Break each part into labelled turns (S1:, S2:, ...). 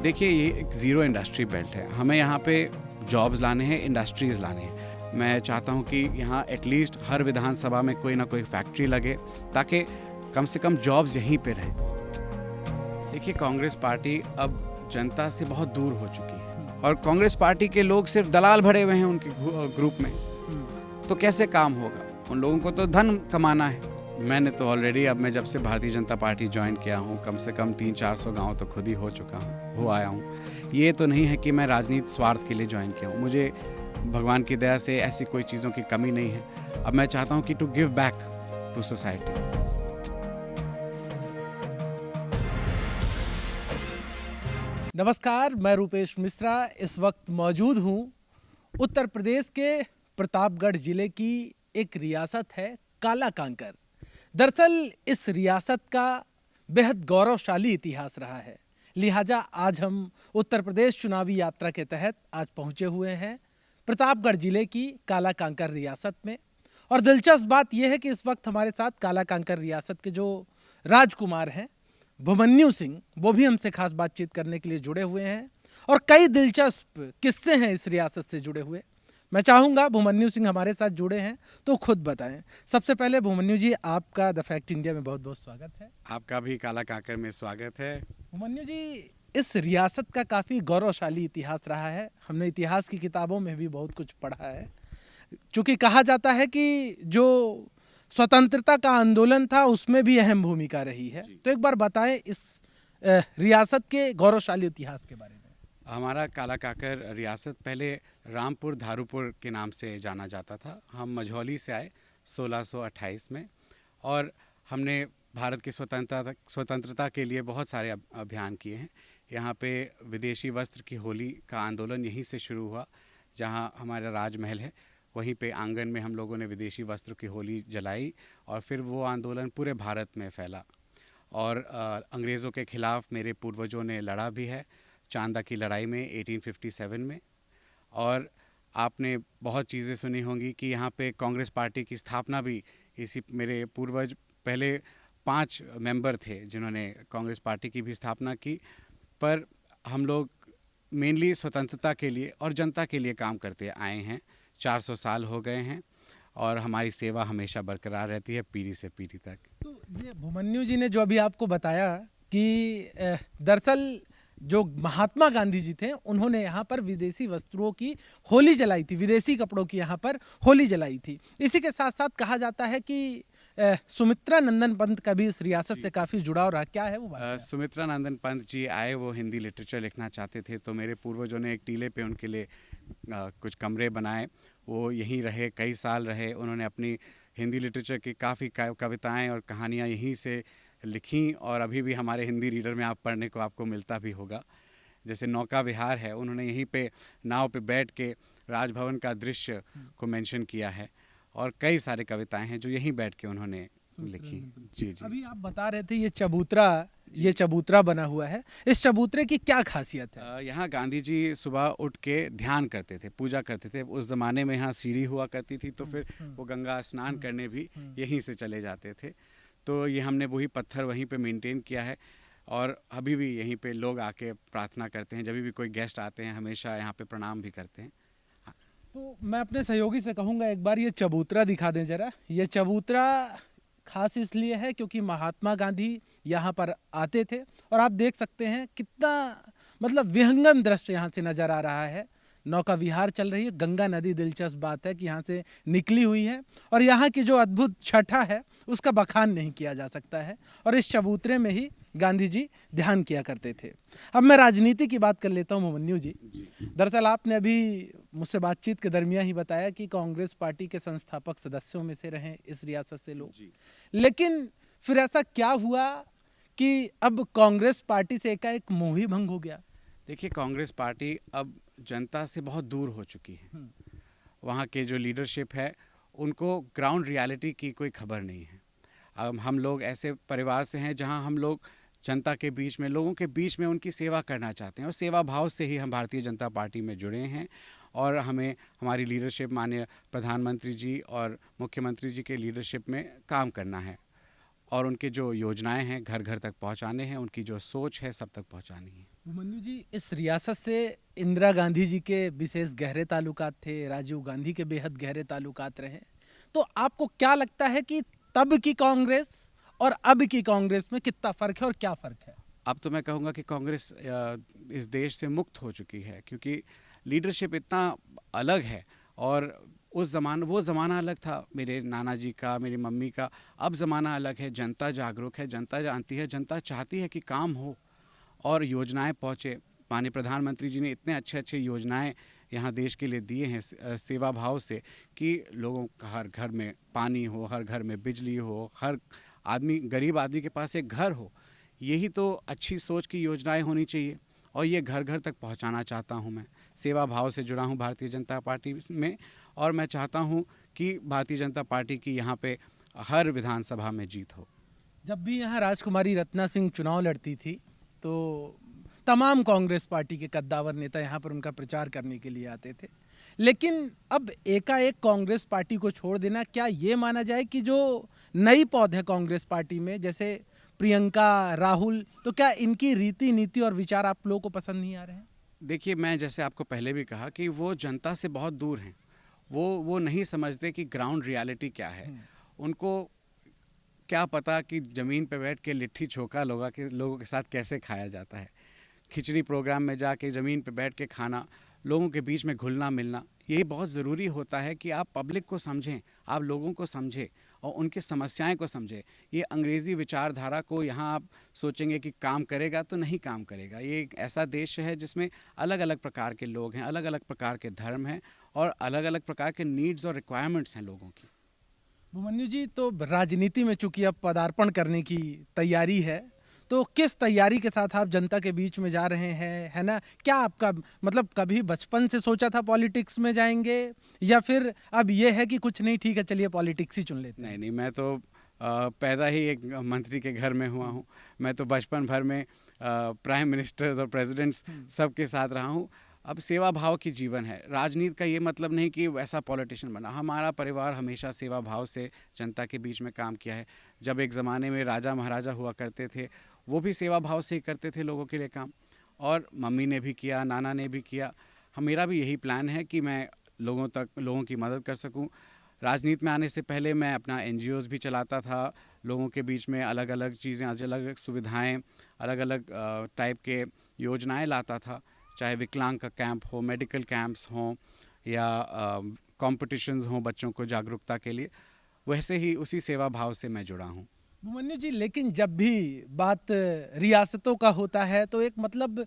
S1: देखिए, ये एक ज़ीरो इंडस्ट्री बेल्ट है। हमें यहाँ पे जॉब्स लाने हैं, इंडस्ट्रीज़ लाने हैं। मैं चाहता हूँ कि यहाँ एटलीस्ट हर विधानसभा में कोई ना कोई फैक्ट्री लगे, ताकि कम से कम जॉब्स यहीं पे रहें। देखिए, कांग्रेस पार्टी अब जनता से बहुत दूर हो चुकी है और कांग्रेस पार्टी के लोग सिर्फ दलाल भरे हुए हैं उनके ग्रुप में। तो कैसे काम होगा? उन लोगों को तो धन कमाना है। मैंने तो ऑलरेडी, अब मैं जब से भारतीय जनता पार्टी ज्वाइन किया हूँ, कम से कम 300-400 गांव तो खुद ही हो आया हूँ। ये तो नहीं है कि मैं राजनीति स्वार्थ के लिए ज्वाइन किया हूँ। मुझे भगवान की दया से ऐसी कोई चीज़ों की कमी नहीं है। अब मैं चाहता हूँ कि to give back to society.
S2: नमस्कार, मैं रूपेश मिश्रा इस वक्त मौजूद हूँ उत्तर प्रदेश के प्रतापगढ़ जिले की एक रियासत है काला कांकर। दरअसल इस रियासत का बेहद गौरवशाली इतिहास रहा है, लिहाजा आज हम उत्तर प्रदेश चुनावी यात्रा के तहत आज पहुँचे हुए हैं प्रतापगढ़ जिले की काला कांकर रियासत में। और दिलचस्प बात यह है कि इस वक्त हमारे साथ काला कांकर रियासत के जो राजकुमार हैं भूमन्यु सिंह, वो भी हमसे खास बातचीत करने के लिए जुड़े हुए हैं और कई दिलचस्प किस्से हैं इस रियासत से जुड़े हुए। मैं चाहूँगा भूमन्यु सिंह हमारे साथ जुड़े हैं तो खुद बताएं। सबसे पहले भूमन्यु जी, आपका द फैक्ट इंडिया में बहुत बहुत स्वागत है।
S1: आपका भी काला कांकर में स्वागत है।
S2: भूमन्यु जी, इस रियासत का काफ़ी गौरवशाली इतिहास रहा है। हमने इतिहास की किताबों में भी बहुत कुछ पढ़ा है। चूँकि कहा जाता है कि जो स्वतंत्रता का आंदोलन था उसमें भी अहम भूमिका रही है, तो एक बार बताएं इस रियासत के गौरवशाली इतिहास के बारे में।
S1: हमारा काला काकर रियासत पहले रामपुर धारूपुर के नाम से जाना जाता था। हम मझौली से आए 1628 में और हमने भारत की स्वतंत्रता के लिए बहुत सारे अभियान किए हैं। यहाँ पे विदेशी वस्त्र की होली का आंदोलन यहीं से शुरू हुआ। जहाँ हमारा राजमहल है वहीं पे आंगन में हम लोगों ने विदेशी वस्त्र की होली जलाई और फिर वो आंदोलन पूरे भारत में फैला। और अंग्रेज़ों के ख़िलाफ़ मेरे पूर्वजों ने लड़ा भी है, चांदा की लड़ाई में 1857 में। और आपने बहुत चीज़ें सुनी होंगी कि यहाँ पे कांग्रेस पार्टी की स्थापना भी इसी, मेरे पूर्वज पहले 5 मेंबर थे जिन्होंने कांग्रेस पार्टी की भी स्थापना की। पर हम लोग मेनली स्वतंत्रता के लिए और जनता के लिए काम करते आए हैं। 400 साल हो गए हैं और हमारी सेवा हमेशा बरकरार रहती है पीढ़ी से पीढ़ी तक।
S2: तो ये भूमन्यु जी ने जो अभी आपको बताया कि दरअसल जो महात्मा गांधी जी थे उन्होंने यहाँ पर विदेशी वस्त्रों की होली जलाई थी, विदेशी कपड़ों की यहाँ पर होली जलाई थी। इसी के साथ साथ कहा जाता है कि सुमित्रा नंदन पंत का भी इस रियासत से काफ़ी जुड़ाव रहा। क्या है वो बात?
S1: सुमित्रा नंदन पंत जी आए, वो हिंदी लिटरेचर लिखना चाहते थे, तो मेरे पूर्वजों ने एक टीले पे उनके लिए कुछ कमरे बनाए। वो यहीं रहे, कई साल रहे। उन्होंने अपनी हिंदी लिटरेचर की काफ़ी कविताएं और कहानियां यहीं से लिखी और अभी भी हमारे हिंदी रीडर में आप पढ़ने को आपको मिलता भी होगा। जैसे नौका विहार है, उन्होंने यहीं पे नाव पे बैठ के राजभवन का दृश्य को मेंशन किया है और कई सारे कविताएं हैं जो यहीं बैठ के उन्होंने लिखी। जी।
S2: अभी आप बता रहे थे ये चबूतरा बना हुआ है, इस चबूतरे की क्या खासियत है?
S1: यहाँ गांधी जी सुबह उठ के ध्यान करते थे, पूजा करते थे। उस ज़माने में यहाँ सीढ़ी हुआ करती थी, तो फिर वो गंगा स्नान करने भी यहीं से चले जाते थे। तो ये हमने वही पत्थर वहीं पे मेंटेन किया है और अभी भी यहीं पे लोग आके प्रार्थना करते हैं। जब भी कोई गेस्ट आते हैं हमेशा यहाँ पे प्रणाम भी करते हैं।
S2: तो मैं अपने सहयोगी से कहूँगा एक बार ये चबूतरा दिखा दें जरा। ये चबूतरा खास इसलिए है क्योंकि महात्मा गांधी यहाँ पर आते थे और आप देख सकते हैं कितना मतलब विहंगम दृश्य यहाँ से नज़र आ रहा है। नौका विहार चल रही है, गंगा नदी, दिलचस्प बात है कि यहाँ से निकली हुई है और यहाँ की जो अद्भुत छठा है उसका बखान नहीं किया जा सकता है और इस चबूतरे में ही गांधी जी ध्यान किया करते थे। अब मैं राजनीति की बात कर लेता हूँ भूमन्यु जी। दरअसल आपने अभी मुझसे बातचीत के दरमियान ही बताया कि कांग्रेस पार्टी के संस्थापक सदस्यों में से रहे इस रियासत से लोग, लेकिन फिर ऐसा क्या हुआ कि अब कांग्रेस पार्टी से एकाएक मोह ही भंग हो गया?
S1: देखिए, कांग्रेस पार्टी अब जनता से बहुत दूर हो चुकी है। वहाँ के जो लीडरशिप है उनको ग्राउंड रियलिटी की कोई खबर नहीं है। अब हम लोग ऐसे परिवार से हैं जहाँ हम लोग जनता के बीच में, लोगों के बीच में उनकी सेवा करना चाहते हैं और सेवा भाव से ही हम भारतीय जनता पार्टी में जुड़े हैं। और हमें हमारी लीडरशिप, माननीय प्रधानमंत्री जी और मुख्यमंत्री जी के लीडरशिप में काम करना है। और उनके जो योजनाएं हैं घर घर तक पहुंचाने हैं, उनकी जो सोच है सब तक पहुंचानी है।
S2: अभिमन्यु जी, इस रियासत से इंदिरा गांधी जी के विशेष गहरे ताल्लुकात थे, राजीव गांधी के बेहद गहरे ताल्लुकात रहे। तो आपको क्या लगता है कि तब की कांग्रेस और अब की कांग्रेस में कितना फर्क है और क्या फर्क है?
S1: अब तो मैं कहूँगा कि कांग्रेस इस देश से मुक्त हो चुकी है, क्योंकि लीडरशिप इतना अलग है। और वो ज़माना अलग था मेरे नाना जी का, मेरी मम्मी का। अब ज़माना अलग है, जनता जागरूक है, जनता जानती है, जनता चाहती है कि काम हो और योजनाएं पहुँचे। माननीय प्रधानमंत्री जी ने इतने अच्छे अच्छे योजनाएं यहाँ देश के लिए दिए हैं सेवा भाव से, कि लोगों का हर घर में पानी हो, हर घर में बिजली हो, हर आदमी, गरीब आदमी के पास एक घर हो। यही तो अच्छी सोच की योजनाएं होनी चाहिए, और ये घर घर तक पहुंचाना चाहता हूं। मैं सेवा भाव से जुड़ा हूं भारतीय जनता पार्टी में, और मैं चाहता हूं कि भारतीय जनता पार्टी की यहाँ पे हर विधानसभा में जीत हो।
S2: जब भी यहाँ राजकुमारी रत्ना सिंह चुनाव लड़ती थी तो तमाम कांग्रेस पार्टी के कद्दावर नेता यहाँ पर उनका प्रचार करने के लिए आते थे, लेकिन अब एकाएक कांग्रेस पार्टी को छोड़ देना, क्या ये माना जाए कि जो नई पौध है कांग्रेस पार्टी में, जैसे प्रियंका, राहुल, तो क्या इनकी रीति नीति और विचार आप लोगों को पसंद नहीं आ रहे हैं?
S1: देखिए, मैं जैसे आपको पहले भी कहा कि वो जनता से बहुत दूर हैं। वो नहीं समझते कि ग्राउंड रियलिटी क्या है। उनको क्या पता कि ज़मीन पे बैठ के लिट्टी चोखा लोगों के साथ कैसे खाया जाता है। खिचड़ी प्रोग्राम में जाके ज़मीन पे बैठ के खाना, लोगों के बीच में घुलना मिलना, ये बहुत ज़रूरी होता है कि आप पब्लिक को समझें, आप लोगों को समझें और उनकी समस्याएं को समझें। ये अंग्रेज़ी विचारधारा को यहाँ आप सोचेंगे कि काम करेगा, तो नहीं काम करेगा। ये एक ऐसा देश है जिसमें अलग अलग प्रकार के लोग हैं, अलग अलग प्रकार के धर्म हैं और अलग अलग प्रकार के नीड्स और रिक्वायरमेंट्स हैं लोगों की।
S2: अभिमन्यु जी, तो राजनीति में चूंकि अब पदार्पण करने की तैयारी है, तो किस तैयारी के साथ आप जनता के बीच में जा रहे हैं, है ना? क्या आपका मतलब कभी बचपन से सोचा था पॉलिटिक्स में जाएंगे, या फिर अब ये है कि कुछ नहीं, ठीक है चलिए पॉलिटिक्स ही चुन लेते हैं?
S1: नहीं, मैं तो पैदा ही एक मंत्री के घर में हुआ हूँ। मैं तो बचपन भर में प्राइम मिनिस्टर्स और प्रेसिडेंट्स सबके साथ रहा हूँ। अब सेवा भाव की जीवन है। राजनीति का ये मतलब नहीं कि वैसा पॉलिटिशियन बना। हमारा परिवार हमेशा सेवा भाव से जनता के बीच में काम किया है। जब एक ज़माने में राजा महाराजा हुआ करते थे, वो भी सेवा भाव से ही करते थे लोगों के लिए काम, और मम्मी ने भी किया, नाना ने भी किया। मेरा भी यही प्लान है कि मैं लोगों की मदद कर सकूं। राजनीति में आने से पहले मैं अपना एनजीओज़ भी चलाता था, लोगों के बीच में अलग अलग चीज़ें, अलग अलग सुविधाएं, अलग अलग टाइप के योजनाएं लाता था, चाहे विकलांग का कैंप हो, मेडिकल कैंप्स हों, या कॉम्पिटिशन्स हों बच्चों को जागरूकता के लिए। वैसे ही उसी सेवा भाव से मैं जुड़ा हूँ।
S2: अभिमन्यु जी, लेकिन जब भी बात रियासतों का होता है तो एक मतलब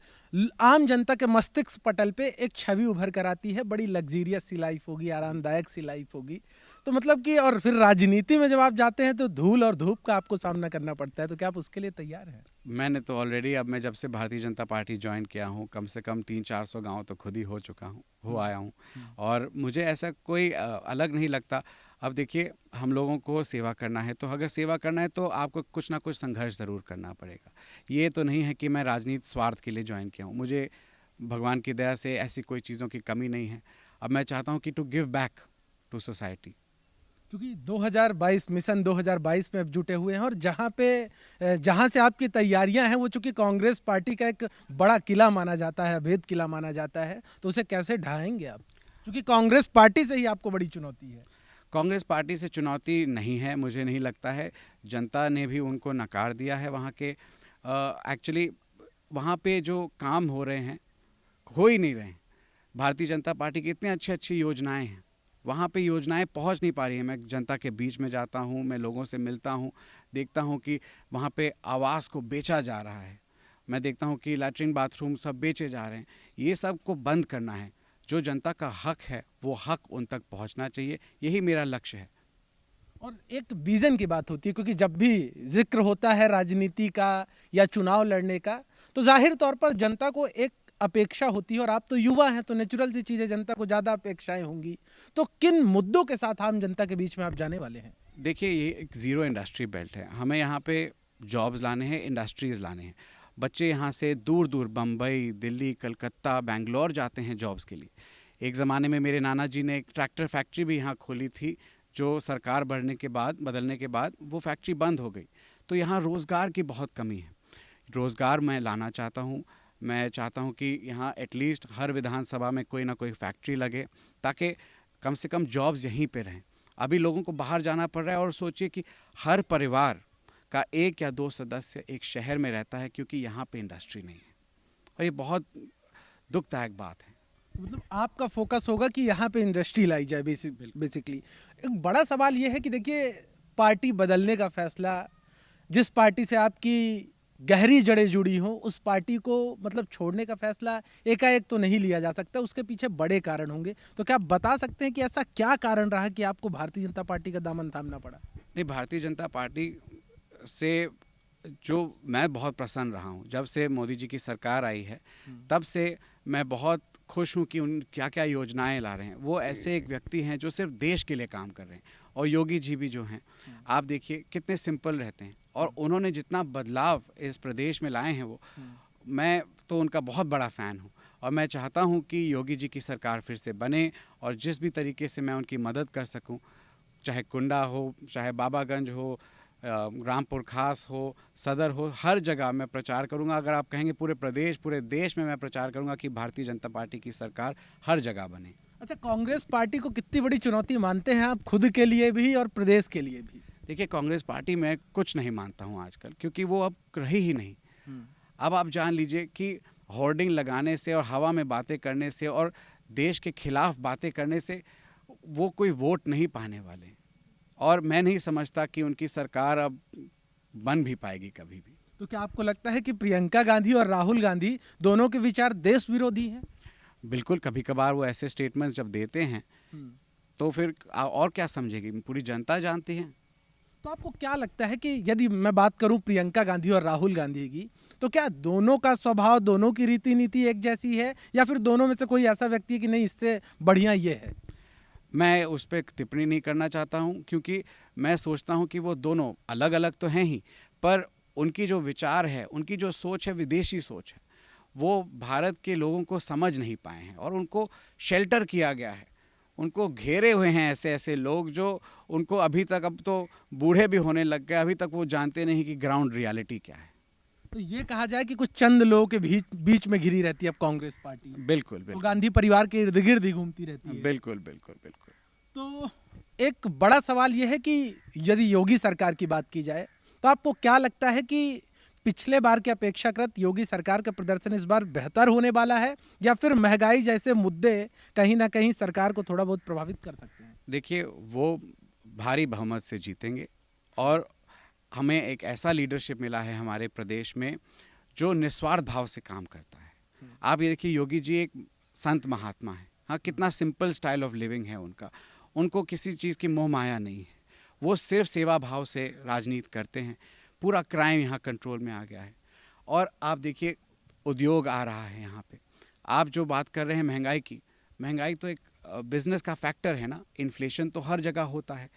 S2: आम जनता के मस्तिष्क पटल पे एक छवि उभर कर आती है, बड़ी लग्जीरियस सी लाइफ होगी, आरामदायक सी लाइफ होगी। तो मतलब कि और फिर राजनीति में जब आप जाते हैं तो धूल और धूप का आपको सामना करना पड़ता है, तो क्या आप उसके लिए तैयार हैं?
S1: मैंने तो ऑलरेडी, अब मैं जब से भारतीय जनता पार्टी ज्वाइन किया हूँ, कम से कम 300-400 गांव तो खुद ही हो आया हूँ, और मुझे ऐसा कोई अलग नहीं लगता। अब देखिए, हम लोगों को सेवा करना है, तो अगर सेवा करना है तो आपको कुछ ना कुछ संघर्ष ज़रूर करना पड़ेगा। ये तो नहीं है कि मैं राजनीति स्वार्थ के लिए ज्वाइन किया हूँ। मुझे भगवान की दया से ऐसी कोई चीज़ों की कमी नहीं है। अब मैं चाहता हूँ कि to give back to society.
S2: क्योंकि 2022 मिशन 2022 में अब जुटे हुए हैं, और जहां से आपकी तैयारियां हैं वो चूंकि कांग्रेस पार्टी का एक बड़ा किला माना जाता है, अभेद किला माना जाता है, तो उसे कैसे ढहाएंगे आप? क्योंकि कांग्रेस पार्टी से ही आपको बड़ी चुनौती है।
S1: कांग्रेस पार्टी से चुनौती नहीं है, मुझे नहीं लगता है। जनता ने भी उनको नकार दिया है। वहाँ के एक्चुअली वहाँ पे जो काम हो रहे हैं, हो ही नहीं रहे हैं। भारतीय जनता पार्टी की इतनी अच्छी अच्छी योजनाएं हैं, वहाँ पे योजनाएं पहुँच नहीं पा रही हैं। मैं जनता के बीच में जाता हूँ, मैं लोगों से मिलता हूँ, देखता हूँ कि वहाँ पे आवास को बेचा जा रहा है। मैं देखता हूँ कि लैट्रिन बाथरूम सब बेचे जा रहे हैं। ये सब को बंद करना है। जो जनता का हक है, वो हक उन तक पहुँचना चाहिए। यही मेरा लक्ष्य है।
S2: और एक विजन की बात होती है, क्योंकि जब भी जिक्र होता है राजनीति का या चुनाव लड़ने का, तो जाहिर तौर पर जनता को एक अपेक्षा होती है, और आप तो युवा हैं तो नेचुरल सी चीज़ है, जनता को ज़्यादा अपेक्षाएं होंगी। तो किन मुद्दों के साथ आम जनता के बीच में आप जाने वाले हैं?
S1: देखिए, ये एक ज़ीरो इंडस्ट्री बेल्ट है। हमें यहाँ पे जॉब्स लाने हैं, इंडस्ट्रीज़ लाने हैं। बच्चे यहाँ से दूर दूर बम्बई, दिल्ली, कलकत्ता, बेंगलोर जाते हैं जॉब्स के लिए। एक ज़माने में मेरे नाना जी ने एक ट्रैक्टर फैक्ट्री भी यहाँ खोली थी, जो सरकार बदलने के बाद वो फैक्ट्री बंद हो गई। तो यहाँ रोज़गार की बहुत कमी है। रोज़गार मैं लाना चाहता हूँ। मैं चाहता हूँ कि यहाँ एटलीस्ट हर विधानसभा में कोई ना कोई फैक्ट्री लगे, ताकि कम से कम जॉब्स यहीं पे रहें। अभी लोगों को बाहर जाना पड़ रहा है, और सोचिए कि हर परिवार का 1 या 2 सदस्य एक शहर में रहता है, क्योंकि यहाँ पे इंडस्ट्री नहीं है, और ये बहुत दुखदायक बात है।
S2: मतलब आपका फोकस होगा कि यहाँ पे इंडस्ट्री लाई जाए बेसिकली। एक बड़ा सवाल ये है कि देखिए, पार्टी बदलने का फैसला, जिस पार्टी से आपकी गहरी जड़ें जुड़ी हों, उस पार्टी को मतलब छोड़ने का फैसला एकाएक तो नहीं लिया जा सकता, उसके पीछे बड़े कारण होंगे। तो क्या आप बता सकते हैं कि ऐसा क्या कारण रहा कि आपको भारतीय जनता पार्टी का दामन थामना पड़ा?
S1: नहीं, भारतीय जनता पार्टी से जो मैं बहुत प्रसन्न रहा हूँ, जब से मोदी जी की सरकार आई है, तब से मैं बहुत खुश हूँ कि उन क्या क्या योजनाएं ला रहे हैं। वो ऐसे एक व्यक्ति हैं जो सिर्फ देश के लिए काम कर रहे हैं। और योगी जी भी जो हैं, आप देखिए कितने सिंपल रहते हैं, और उन्होंने जितना बदलाव इस प्रदेश में लाए हैं, वो मैं तो उनका बहुत बड़ा फ़ैन हूँ। और मैं चाहता हूँ कि योगी जी की सरकार फिर से बने, और जिस भी तरीके से मैं उनकी मदद कर सकूँ, चाहे कुंडा हो, चाहे बाबागंज हो, रामपुर खास हो, सदर हो, हर जगह मैं प्रचार करूंगा। अगर आप कहेंगे पूरे प्रदेश, पूरे देश में मैं प्रचार करूंगा कि भारतीय जनता पार्टी की सरकार हर जगह बने।
S2: अच्छा, कांग्रेस पार्टी को कितनी बड़ी चुनौती मानते हैं आप, खुद के लिए भी और प्रदेश के लिए भी?
S1: देखिए, कांग्रेस पार्टी में कुछ नहीं मानता हूँ आजकल, क्योंकि वो अब रही ही नहीं। अब आप जान लीजिए कि होर्डिंग लगाने से और हवा में बातें करने से और देश के खिलाफ बातें करने से वो कोई वोट नहीं पाने वाले, और मैं नहीं समझता कि उनकी सरकार अब बन भी पाएगी कभी भी।
S2: तो क्या आपको लगता है कि प्रियंका गांधी और राहुल गांधी दोनों के विचार देश विरोधी हैं?
S1: बिल्कुल, कभी कभार वो ऐसे स्टेटमेंट्स जब देते हैं तो फिर और क्या समझेगी, पूरी जनता जानती है।
S2: तो आपको क्या लगता है कि यदि मैं बात करूं प्रियंका गांधी और राहुल गांधी की, तो क्या दोनों का स्वभाव, दोनों की रीति नीति एक जैसी है, या फिर दोनों में से कोई ऐसा व्यक्ति है कि नहीं, इससे बढ़िया ये है?
S1: मैं उस पर टिप्पणी नहीं करना चाहता हूं, क्योंकि मैं सोचता हूं कि वो दोनों अलग अलग तो हैं ही, पर उनकी जो विचार है, उनकी जो सोच है, विदेशी सोच है, वो भारत के लोगों को समझ नहीं पाए हैं, और उनको शेल्टर किया गया है। उनको घेरे हुए हैं ऐसे ऐसे लोग जो उनको अभी तक, अब तो बूढ़े भी होने लग गए, अभी तक वो जानते नहीं कि ग्राउंड रियलिटी क्या है।
S2: तो ये कहा जाए कि कुछ चंद लोगों के बीच में घिरी रहती है अब कांग्रेस पार्टी।
S1: बिल्कुल
S2: तो
S1: बिल्कुल,
S2: गांधी परिवार के इर्द गिर्द ही घूमती रहती है।
S1: बिल्कुल बिल्कुल बिल्कुल।
S2: तो एक बड़ा सवाल यह है कि यदि योगी सरकार की बात की जाए, तो आपको क्या लगता है कि पिछले बार के अपेक्षाकृत योगी सरकार का प्रदर्शन इस बार बेहतर होने वाला है, या फिर महंगाई जैसे मुद्दे कहीं ना कहीं सरकार को थोड़ा बहुत प्रभावित कर सकते हैं?
S1: देखिए, वो भारी बहुमत से जीतेंगे, और हमें एक ऐसा लीडरशिप मिला है हमारे प्रदेश में जो निस्वार्थ भाव से काम करता है। आप ये देखिए, योगी जी एक संत महात्मा है। हाँ, कितना सिंपल स्टाइल ऑफ लिविंग है उनका। उनको किसी चीज़ की मोह माया नहीं है। वो सिर्फ सेवा भाव से राजनीति करते हैं। पूरा क्राइम यहाँ कंट्रोल में आ गया है। और आप देखिए, उद्योग आ रहा है यहाँ पे। आप जो बात कर रहे हैं महंगाई की, महंगाई तो एक बिजनेस का फैक्टर है ना। इन्फ्लेशन तो हर जगह होता है।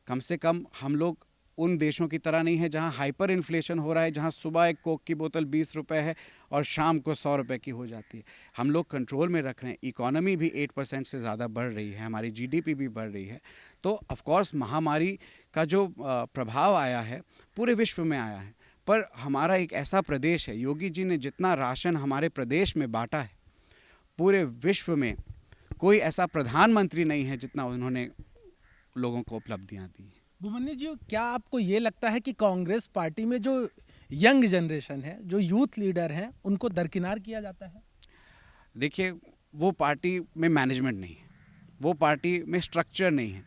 S1: कम से कम हम लोग उन देशों की तरह नहीं है जहाँ हाइपर इन्फ्लेशन हो रहा है, जहाँ सुबह एक कोक की बोतल 20 रुपये है और शाम को 100 रुपये की हो जाती है। हम लोग कंट्रोल में रख रहे हैं। इकोनॉमी भी 8% से ज़्यादा बढ़ रही है, हमारी जीडीपी भी बढ़ रही है। तो ऑफकोर्स महामारी का जो प्रभाव आया है पूरे विश्व में आया है, पर हमारा एक ऐसा प्रदेश है, योगी जी ने जितना राशन हमारे प्रदेश में बांटा है, पूरे विश्व में कोई ऐसा प्रधानमंत्री नहीं है जितना उन्होंने लोगों को उपलब्धियाँ दी हैं।
S2: भूमन्यु जी, क्या आपको ये लगता है कि कांग्रेस पार्टी में जो यंग जनरेशन है, जो यूथ लीडर हैं, उनको दरकिनार किया जाता है?
S1: देखिए, वो पार्टी में मैनेजमेंट नहीं है, वो पार्टी में स्ट्रक्चर नहीं है।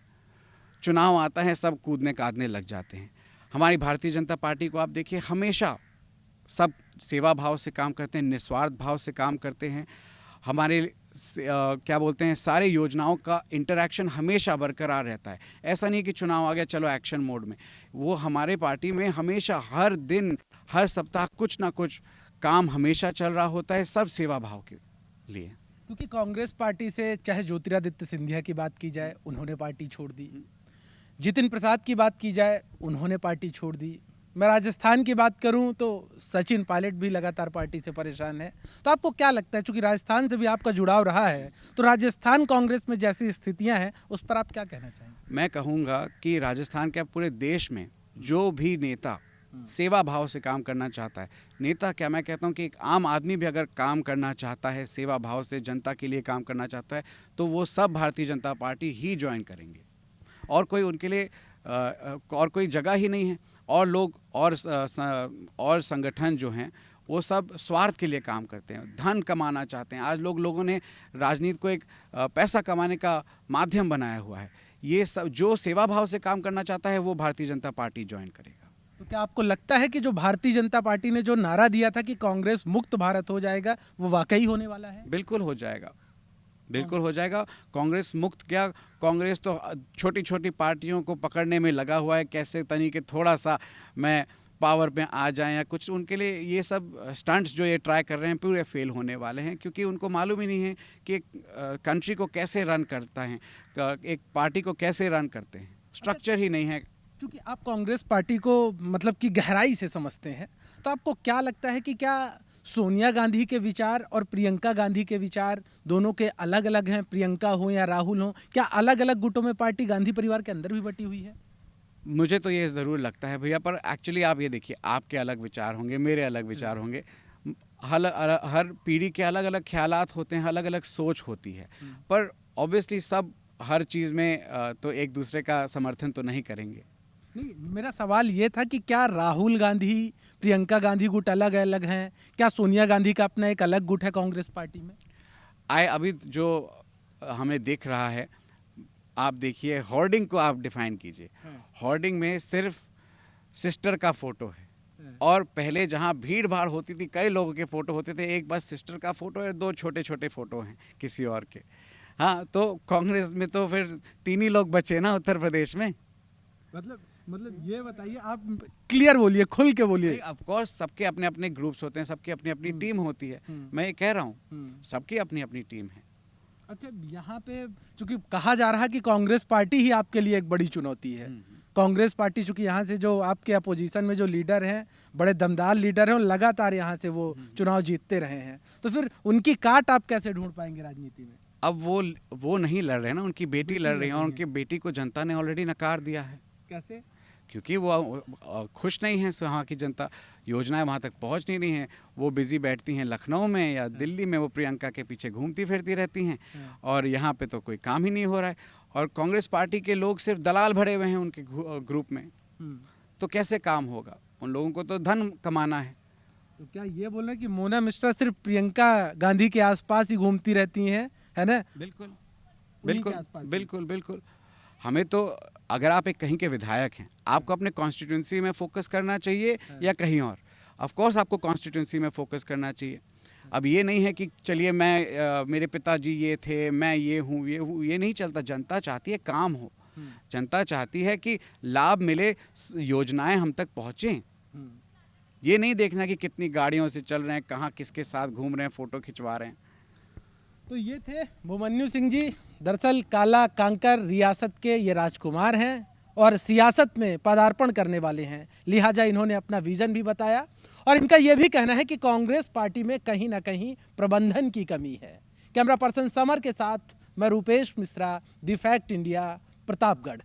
S1: चुनाव आता है, सब कूदने कादने लग जाते हैं। हमारी भारतीय जनता पार्टी को आप देखिए, हमेशा सब सेवा भाव से काम करते हैं, निस्वार्थ भाव से काम करते हैं। हमारे क्या बोलते हैं, सारे योजनाओं का इंटरैक्शन हमेशा बरकरार रहता है। ऐसा नहीं कि चुनाव आ गया चलो एक्शन मोड में। वो हमारे पार्टी में हमेशा, हर दिन, हर सप्ताह कुछ ना कुछ काम हमेशा चल रहा होता है, सब सेवा भाव के लिए।
S2: क्योंकि कांग्रेस पार्टी से चाहे ज्योतिरादित्य सिंधिया की बात की जाए, उन्होंने पार्टी छोड़ दी। जितिन प्रसाद की बात की जाए, उन्होंने पार्टी छोड़ दी। मैं राजस्थान की बात करूं तो सचिन पायलट भी लगातार पार्टी से परेशान है। तो आपको क्या लगता है, चूंकि राजस्थान से भी आपका जुड़ाव रहा है, तो राजस्थान कांग्रेस में जैसी स्थितियां हैं उस पर आप क्या कहना चाहेंगे?
S1: मैं कहूँगा कि राजस्थान के पूरे देश में जो भी नेता सेवा भाव से काम करना चाहता है। नेता क्या, मैं कहता हूँ कि एक आम आदमी भी अगर काम करना चाहता है, सेवा भाव से जनता के लिए काम करना चाहता है, तो वो सब भारतीय जनता पार्टी ही ज्वाइन करेंगे। और कोई उनके लिए और कोई जगह ही नहीं है। और लोग और संगठन जो हैं वो सब स्वार्थ के लिए काम करते हैं, धन कमाना चाहते हैं। आज लोगों ने राजनीति को एक पैसा कमाने का माध्यम बनाया हुआ है। ये सब जो सेवा भाव से काम करना चाहता है वो भारतीय जनता पार्टी ज्वाइन करेगा।
S2: तो क्या आपको लगता है कि जो भारतीय जनता पार्टी ने जो नारा दिया था कि कांग्रेस मुक्त भारत हो जाएगा, वो वाकई होने वाला है?
S1: बिल्कुल हो जाएगा, बिल्कुल हो जाएगा। कांग्रेस मुक्त क्या, कांग्रेस तो छोटी छोटी पार्टियों को पकड़ने में लगा हुआ है, कैसे तनी के थोड़ा सा मैं पावर में आ जाएं या कुछ। उनके लिए ये सब स्टंट्स जो ये ट्राई कर रहे हैं पूरे फेल होने वाले हैं, क्योंकि उनको मालूम ही नहीं है कि एक कंट्री को कैसे रन करता है, एक पार्टी को कैसे रन करते हैं। स्ट्रक्चर ही नहीं है।
S2: क्योंकि आप कांग्रेस पार्टी को मतलब कि गहराई से समझते हैं, तो आपको क्या लगता है कि क्या सोनिया गांधी के विचार और प्रियंका गांधी के विचार दोनों के अलग अलग हैं? प्रियंका हो या राहुल हो, क्या अलग अलग गुटों में पार्टी गांधी परिवार के अंदर भी बटी हुई है?
S1: मुझे तो ये ज़रूर लगता है भैया, पर एक्चुअली आप ये देखिए, आपके अलग विचार होंगे, मेरे अलग विचार होंगे, हर पीढ़ी के अलग अलग ख्यालात होते हैं, अलग अलग सोच होती है। पर ऑब्वियसली सब हर चीज़ में तो एक दूसरे का समर्थन तो नहीं करेंगे।
S2: नहीं, मेरा सवाल ये था कि क्या राहुल गांधी, प्रियंका गांधी गुट अलग अलग हैं? क्या सोनिया गांधी का अपना एक अलग गुट है कांग्रेस पार्टी में?
S1: अभी जो हमें दिख रहा है, आप देखिए, होर्डिंग को आप डिफाइन कीजिए। होर्डिंग में सिर्फ सिस्टर का फोटो है, और पहले जहाँ भीड़ भाड़ होती थी, कई लोगों के फोटो होते थे, एक बस सिस्टर का फोटो है, 2 छोटे छोटे फोटो हैं किसी और के। हाँ, तो कांग्रेस में तो फिर 3 ही लोग बचे ना उत्तर प्रदेश में।
S2: मतलब ये बताइए, आप क्लियर बोलिए, खुल के बोलिए।
S1: ऑफ कोर्स सबके अपने अपने ग्रुप्स होते हैं, सबकी अपनी अपनी टीम होती है। मैं ये कह रहा हूँ, सबकी अपनी अपनी टीम है।
S2: अच्छा, यहाँ पे चूंकि कहा जा रहा है कि कांग्रेस पार्टी ही आपके लिए एक बड़ी चुनौती है। कांग्रेस पार्टी चूंकि यहाँ से जो आपके अपोजिशन में जो लीडर हैं, बड़े दमदार लीडर हैं और लगातार यहाँ से वो चुनाव जीतते रहे हैं, तो फिर उनकी काट आप कैसे ढूंढ पाएंगे राजनीति में?
S1: अब वो नहीं लड़ रहे ना, उनकी बेटी लड़ रही है, और उनकी बेटी को जनता ने ऑलरेडी नकार दिया है।
S2: कैसे?
S1: क्योंकि वो खुश नहीं है, वहाँ की जनता, योजनाएं वहाँ तक पहुँच नहीं रही हैं। वो बिजी बैठती हैं लखनऊ में या दिल्ली में, वो प्रियंका के पीछे घूमती फिरती रहती हैं, और यहाँ पे तो कोई काम ही नहीं हो रहा है। और कांग्रेस पार्टी के लोग सिर्फ दलाल भरे हुए हैं उनके ग्रुप में, तो कैसे काम होगा? उन लोगों को तो धन कमाना है।
S2: तो क्या ये बोल रहे हैं कि मोना मिश्रा सिर्फ प्रियंका गांधी के आसपास ही घूमती रहती हैं, है ना?
S1: बिल्कुल बिल्कुल बिल्कुल बिल्कुल। हमें तो, अगर आप एक कहीं के विधायक हैं, आपको अपने कॉन्स्टिट्यूंसी में फोकस करना चाहिए या कहीं और? ऑफ कोर्स आपको कॉन्स्टिट्यूंसी में फोकस करना चाहिए। अब ये नहीं है कि चलिए मेरे पिताजी ये थे, मैं ये हूँ, ये नहीं चलता। जनता चाहती है काम हो, जनता चाहती है कि लाभ मिले, योजनाएं हम तक पहुँचें। ये नहीं देखना कि कितनी गाड़ियों से चल रहे हैं, कहाँ किसके साथ घूम रहे हैं, फ़ोटो खिंचवा रहे हैं।
S2: तो ये थे भूमन्यु सिंह जी। दरअसल काला कांकर रियासत के ये राजकुमार हैं और सियासत में पदार्पण करने वाले हैं, लिहाजा इन्होंने अपना विजन भी बताया, और इनका यह भी कहना है कि कांग्रेस पार्टी में कहीं ना कहीं प्रबंधन की कमी है। कैमरा पर्सन समर के साथ मैं Rupesh Mishra, the fact India, Pratapgarh.